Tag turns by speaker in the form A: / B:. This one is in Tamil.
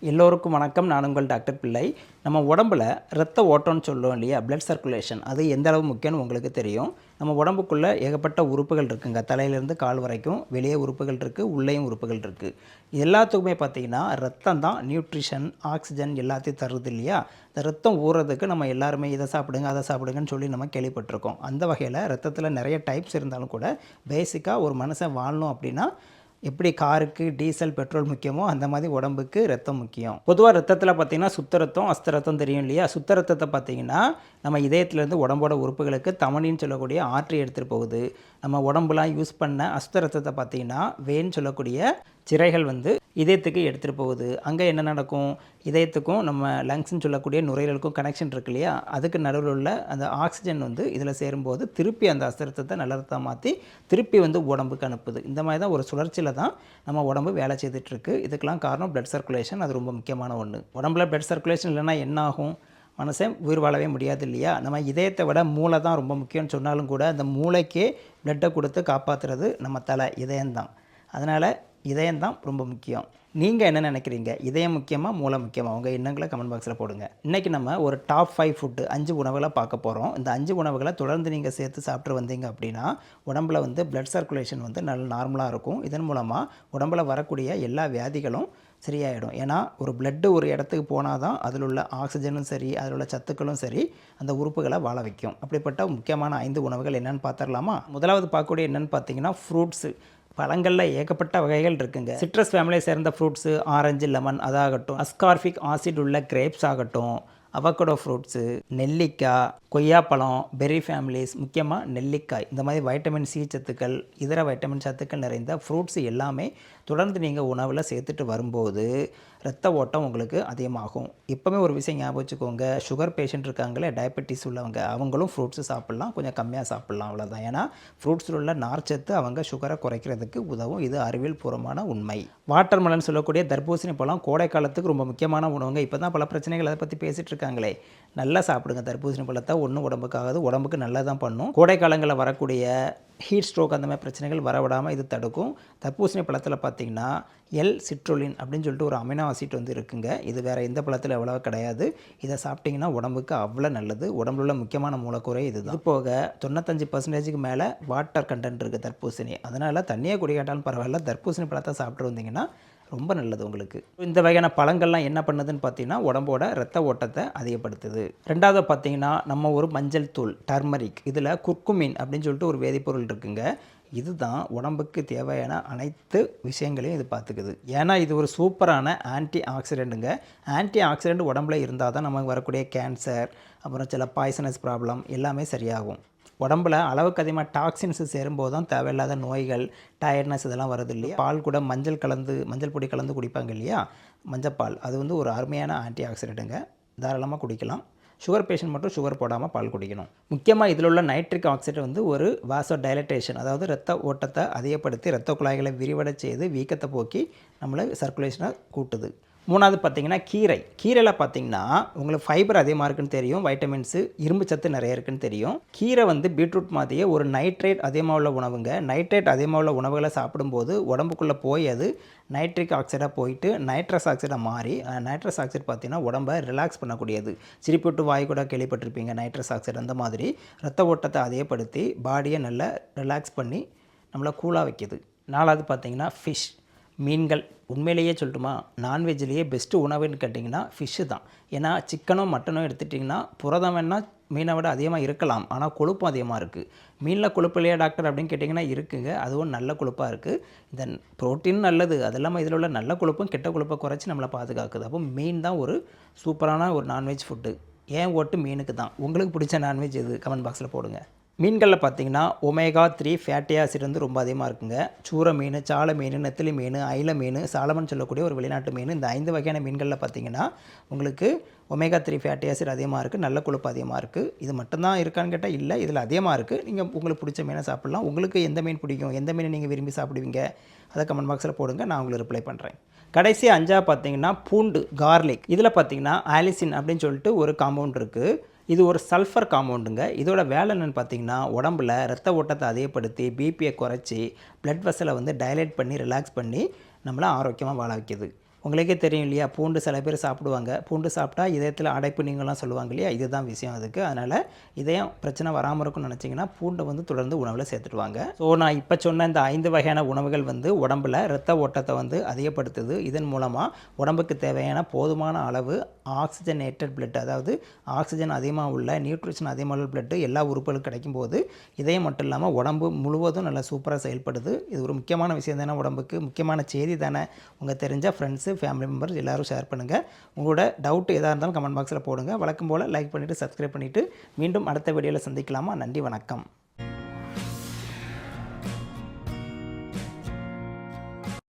A: எல்லோருக்கும் வணக்கம். நான் உங்கள் டாக்டர் பிள்ளை. நம்ம உடம்புல ரத்த ஓட்டம்னு சொல்லுவோம் இல்லையா, பிளட் சர்க்குலேஷன், அது எந்த அளவு முக்கியம்னு உங்களுக்கு தெரியும். நம்ம உடம்புக்குள்ளே ஏகப்பட்ட உறுப்புகள் இருக்குங்க. தலையிலேருந்து கால் வரைக்கும் வெளியே உறுப்புகள் இருக்குது, உள்ளேயும் உறுப்புகள் இருக்குது. எல்லாத்துக்குமே பார்த்திங்கன்னா ரத்தம் தான் நியூட்ரிஷன், ஆக்சிஜன் எல்லாத்தையும் தருது இல்லையா. இந்த ரத்தம் ஊறுறதுக்கு நம்ம எல்லாருமே இதை சாப்பிடுங்க அதை சாப்பிடுங்கன்னு சொல்லி நம்ம கேள்விப்பட்டிருக்கோம். அந்த வகையில் ரத்தத்தில் நிறைய டைப்ஸ் இருந்தாலும் கூட பேசிக்காக ஒரு மனுஷன் வாழணும் அப்படின்னா எப்படி காருக்கு டீசல் பெட்ரோல் முக்கியமோ அந்த மாதிரி உடம்புக்கு ரத்தம் முக்கியம். பொதுவாக ரத்தத்தில் பார்த்திங்கன்னா சுத்த ரத்தம், அஸ்த ரத்தம் தெரியும் இல்லையா. சுத்த ரத்தத்தை பார்த்திங்கன்னா நம்ம இதயத்துலேருந்து உடம்போட உறுப்புகளுக்கு தமனின்னு சொல்லக்கூடிய ஆற்றி எடுத்துகிட்டு போகுது. நம்ம உடம்புலாம் யூஸ் பண்ண அஸ்த ரத்தத்தை பார்த்திங்கன்னா வேன்னு சொல்லக்கூடிய சிறைகள் இதயத்துக்கு எடுத்துகிட்டு போகுது. அங்கே என்ன நடக்கும், இதயத்துக்கும் நம்ம லங்ஸ்ன்னு சொல்லக்கூடிய நுரையீரலுக்கும் கனெக்ஷன் இருக்கு இல்லையா, அதுக்கு நடுவில் உள்ள அந்த ஆக்சிஜன் இதில் சேரும்போது திருப்பி அந்த அஸ்தரத்தத்தை நல்ல ரத்தம் மாற்றி திருப்பி உடம்புக்கு அனுப்புது. இந்த மாதிரி தான் ஒரு சுழற்சியில் தான் நம்ம உடம்பு வேலை செய்துட்ருக்கு. இதுக்கெல்லாம் காரணம் பிளட் சர்க்குலேஷன். அது ரொம்ப முக்கியமான ஒன்று. உடம்புல பிளட் சர்க்குலேஷன் இல்லைன்னா என்ன ஆகும், மனுஷன் உயிர் வாழவே முடியாது இல்லையா. நம்ம இதயத்தை விட மூளை தான் ரொம்ப முக்கியம்னு சொன்னாலும் கூட அந்த மூளைக்கே பிளட்டை கொடுத்து காப்பாற்றுறது நம்ம தலை இதயம்தான். அதனால் இதயம்தான் ரொம்ப முக்கியம். நீங்கள் என்ன நினைக்கிறீங்க, இதயம் முக்கியமாக மூளை முக்கியமாக? உங்கள் எண்ணங்களை கமெண்ட் பாக்ஸில் போடுங்க. இன்றைக்கி நம்ம ஒரு டாப் 5 ஃபுட்டு 5 உணவுகளை பார்க்க போகிறோம். இந்த 5 உணவுகளை தொடர்ந்து நீங்கள் சேர்த்து சாப்பிட்டு வந்தீங்க அப்படின்னா உடம்புல பிளட் சர்க்குலேஷன் நல்ல நார்மலாக இருக்கும். இதன் மூலமாக உடம்புல வரக்கூடிய எல்லா வியாதிகளும் சரியாயிடும். ஏன்னா ஒரு பிளட்டு ஒரு இடத்துக்கு போனால் தான் அதில் உள்ள ஆக்சிஜனும் சரி, அதில் உள்ள சத்துக்களும் சரி அந்த உறுப்புகளை வாழ வைக்கும். அப்படிப்பட்ட முக்கியமான 5 உணவுகள் என்னென்னு பார்த்துடலாமா? முதலாவது பார்க்கக்கூடிய என்னென்னு பார்த்தீங்கன்னா ஃப்ரூட்ஸு. பழங்களில் ஏகப்பட்ட வகைகள் இருக்குங்க. சிட்ரஸ் ஃபேமிலியை சேர்ந்த ஃப்ரூட்ஸு, ஆரஞ்சு, லெமன் அதாகட்டும், அஸ்கார்பிக் ஆசிட் உள்ள கிரேப்ஸ் ஆகட்டும், அவகடோ ஃப்ரூட்ஸு, நெல்லிக்காய், கொய்யாப்பழம், பெர்ரி ஃபேமிலிஸ், முக்கியமாக நெல்லிக்காய், இந்த மாதிரி வைட்டமின் சி சத்துக்கள், இதர வைட்டமின் சத்துக்கள் நிறைந்த ஃப்ரூட்ஸ் எல்லாமே தொடர்ந்து நீங்கள் உணவில் சேர்த்துட்டு வரும்போது ரத்த ஓட்டம் உங்களுக்கு அதிகமாகும். இப்போவே ஒரு விஷயம் ஞாபகம் வச்சுக்கோங்க, சுகர் பேஷண்ட் இருக்காங்களே, டயபெட்டிஸ் உள்ளவங்க, அவங்களும் ஃப்ரூட்ஸு சாப்பிட்லாம், கொஞ்சம் கம்மியாக சாப்பிட்லாம், அவ்வளோதான். ஏன்னா ஃப்ரூட்ஸில் உள்ள நார்ச்சத்து அவங்க சுகரை குறைக்கிறதுக்கு உதவும். இது அறிவியல் பூர்வமான உண்மை. வாட்டர் மெலன் சொல்லக்கூடிய தர்பூசணி பழம் கோடை காலத்துக்கு ரொம்ப முக்கியமான உணவுங்க. இப்போ தான் பல பிரச்சனைகள் அதை பற்றி பேசிகிட்டு இருக்காங்களே. நல்லா சாப்பிடுங்க தர்பூசணி பழத்தை. ஒன்றும் உடம்புக்காகாது, உடம்புக்கு நல்லா தான் பண்ணும். கோடை காலங்களில் வரக்கூடிய ஹீட் ஸ்ட்ரோக் அந்த மாதிரி பிரச்சனைகள் வரவிடாமல் இது தடுக்கும். தர்பூசணி பழத்தில் பார்த்திங்கன்னா சிட்ருலின் அப்படின்னு சொல்லிட்டு ஒரு அமினோ ஆசிட் இருக்குங்க. இது வேறு எந்த பழத்தில் எவ்வளோ கிடையாது. இதை சாப்பிட்டிங்கன்னா உடம்புக்கு அவ்வளோ நல்லது. உடம்புல உள்ள முக்கியமான மூலக்கூறை இது தான். இது போக 95% மேலே வாட்டர் கண்டென்ட் இருக்குது தர்பூசணி. அதனால் தண்ணியை குடிக்காட்டாலும் பரவாயில்ல, தர்பூசணி பழத்தை சாப்பிட்டு வந்தீங்கன்னா ரொம்ப நல்லது உங்களுக்கு. இந்த வகையான பழங்கள்லாம் என்ன பண்ணுதுன்னு பார்த்தீங்கன்னா உடம்போட ரத்த ஓட்டத்தை அதிகப்படுத்துது. ரெண்டாவது பார்த்தீங்கன்னா நம்ம ஒரு மஞ்சள் தூள், டர்மரிக், இதில் குர்குமின் அப்படின்னு சொல்லிட்டு ஒரு வேதிப்பொருள் இருக்குங்க. இதுதான் உடம்புக்கு தேவையான அனைத்து விஷயங்களையும் இது பார்த்துக்குது. ஏன்னா இது ஒரு சூப்பரான ஆன்டி ஆக்சிடெண்ட்டுங்க. ஆன்டி ஆக்சிடெண்ட் உடம்புல இருந்தால் தான் நமக்கு வரக்கூடிய கேன்சர், அப்புறம் சில பாய்சனஸ் ப்ராப்ளம் எல்லாமே சரியாகும். உடம்புல அளவுக்கு அதிகமாக டாக்ஸின்ஸு சேரும்போது தான் தேவையில்லாத நோய்கள், டயர்ட்னஸ் இதெல்லாம் வருது இல்லையா. பால் கூட மஞ்சள் பொடி கலந்து குடிப்பாங்க இல்லையா, மஞ்சப்பால், அது ஒரு அருமையான ஆன்டி ஆக்சிடெண்ட்டுங்க. தாராளமாக குடிக்கலாம். சுகர் பேஷண்ட் மட்டும் சுகர் போடாமல் பால் குடிக்கணும். முக்கியமாக இதில் உள்ள நைட்ரிக் ஆக்சைடு ஒரு வாசோ டைலட்டேஷன், அதாவது ரத்த ஓட்டத்தை அதிகப்படுத்தி ரத்த குழாய்களை விரிவடை செய்து வீக்கத்தை போக்கி நம்மளை சர்க்குலேஷனை கூட்டுது. மூணாவது பார்த்திங்கன்னா கீரையில் பார்த்திங்கன்னா உங்களுக்கு ஃபைபர் அதிகமாக இருக்குன்னு தெரியும், வைட்டமின்ஸு, இரும்பு சத்து நிறைய இருக்குன்னு தெரியும். கீரை பீட்ரூட் மாதிரியே ஒரு நைட்ரேட் அதிகமாக உள்ள உணவுங்க. நைட்ரேட் அதிகமாக உள்ள உணவுகளை சாப்பிடும்போது உடம்புக்குள்ளே போய் அது நைட்ரிக் ஆக்சைடாக போயிட்டு நைட்ரஸ் ஆக்சைடாக மாறி, நைட்ரஸ் ஆக்சைடு பார்த்திங்கன்னா உடம்பை ரிலாக்ஸ் பண்ணக்கூடியது. சிரிப்புட்டு வாய் கூட கேள்விப்பட்டிருப்பீங்க. நைட்ரஸ் ஆக்சைடு அந்த மாதிரி ரத்த ஓட்டத்தை அதிகப்படுத்தி பாடியை நல்லா ரிலாக்ஸ் பண்ணி நம்மளை கூலாக வைக்கிது. நாலாவது பார்த்திங்கன்னா ஃபிஷ், மீன்கள். உண்மையிலேயே சொல்லட்டுமா, நான்வெஜ்லேயே பெஸ்ட்டு உணவுன்னு கேட்டிங்கன்னா ஃபிஷ்ஷு தான். ஏன்னா சிக்கனோ மட்டனோ எடுத்துட்டிங்கன்னா புரதம் வேணால் மீனை விட அதிகமாக இருக்கலாம், ஆனால் கொழுப்பும் அதிகமாக இருக்குது. மீனில் கொழுப்பு இல்லையா டாக்டர் அப்படின்னு கேட்டிங்கன்னா இருக்குங்க, அதுவும் நல்ல கொழுப்பாக இருக்குது. இந்த ப்ரோட்டீன் நல்லது, அது இல்லாமல் இதில் உள்ள நல்ல கொழுப்பும் கெட்ட கொழுப்பை குறைச்சி நம்மளை பாதுகாக்குது. அப்போ மீன் தான் ஒரு சூப்பரான ஒரு நான்வெஜ் ஃபுட்டு. ஏன் ஓட்டு மீனுக்கு தான். உங்களுக்கு பிடிச்ச நான்வெஜ் எது, கமெண்ட் பாக்ஸில் போடுங்க. மீன்களில் பார்த்திங்கன்னா ஒமேகா 3 ஃபேட்டி ஆசிட் ரொம்ப அதிகமாக இருக்குங்க. சூரை மீன், சாலை மீன், நெத்திலி மீன், ஐல மீன், சாலமன் சொல்லக்கூடிய ஒரு வெளிநாட்டு மீன், இந்த 5 வகையான மீன்களில் பார்த்திங்கன்னா உங்களுக்கு ஒமேகா 3 ஃபேட்டி ஆசிட் அதிகமாக இருக்குது, நல்ல கொழுப்பு அதிகமாக இருக்குது. இது மட்டும்தான் இருக்கான்னு கேட்டால் இல்லை, இதில் அதிகமாக இருக்குது. நீங்கள் உங்களுக்கு பிடிச்ச மீனை சாப்பிட்லாம். உங்களுக்கு எந்த மீன் பிடிக்கும், எந்த மீனை நீங்கள் விரும்பி சாப்பிடுவீங்க, அதை கமெண்ட் பாக்ஸில் போடுங்க, நான் உங்களுக்கு ரிப்ளை பண்ணுறேன். கடைசி 5 பார்த்திங்கன்னா பூண்டு, கார்லிக். இதில் பார்த்திங்கன்னா ஆலிசின் அப்படின்னு சொல்லிட்டு ஒரு காம்பவுண்ட் இருக்குது. இது ஒரு சல்ஃபர் காம்பவுண்டுங்க. இதோட வேலை என்னென்னு பார்த்தீங்கன்னா உடம்புல ரத்த ஓட்டத்தை அதிகப்படுத்தி பிபியை குறைச்சி பிளட் வெசலை டைலேட் பண்ணி ரிலாக்ஸ் பண்ணி நம்மளை ஆரோக்கியமாக வாழ வைக்கிது. உங்களுக்கே தெரியும் இல்லையா, பூண்டு சில பேர் சாப்பிடுவாங்க. பூண்டு சாப்பிட்டா இதயத்தில் அடைப்பு நீங்கலாம் சொல்லுவாங்க இல்லையா, இதுதான் விஷயம் அதுக்கு. அதனால் இதயம் பிரச்சனை வராமல் இருக்கும்னு நினச்சிங்கன்னா பூண்டை வந்து தொடர்ந்து உணவில் சேர்த்துட்டு வாங்க. ஸோ நான் இப்போ சொன்ன இந்த 5 வகையான உணவுகள் வந்து உடம்பில் இரத்த ஓட்டத்தை வந்து அதிகப்படுத்துது. இதன் மூலமாக உடம்புக்கு தேவையான போதுமான அளவு ஆக்சிஜனேட்டட் பிளட், அதாவது ஆக்சிஜன் அதிகமாக உள்ள நியூட்ரிஷன் அதிகமாக உள்ள பிளட்டு எல்லா உறுப்புகளுக்கும் கிடைக்கும்போது இதயம் மட்டும் இல்லாமல் உடம்பு முழுவதும் நல்லா சூப்பராக செயல்படுது. இது ஒரு முக்கியமான விஷயம் தானே, உடம்புக்கு முக்கியமான செய்தி தானே. உங்கள் தெரிஞ்ச ஃப்ரெண்ட்ஸு ஃபேமிலி மெம்பர்ஸ் எல்லோரும் ஷேர் பண்ணுங்கள். உங்களோட டவுட் எதாக இருந்தாலும் கமெண்ட் பாக்ஸில் போடுங்க. வழக்கம் போல் லைக் பண்ணிவிட்டு சப்ஸ்கிரைப் பண்ணிவிட்டு மீண்டும் அடுத்த வீடியோவில் சந்திக்கலாமா. நன்றி, வணக்கம்.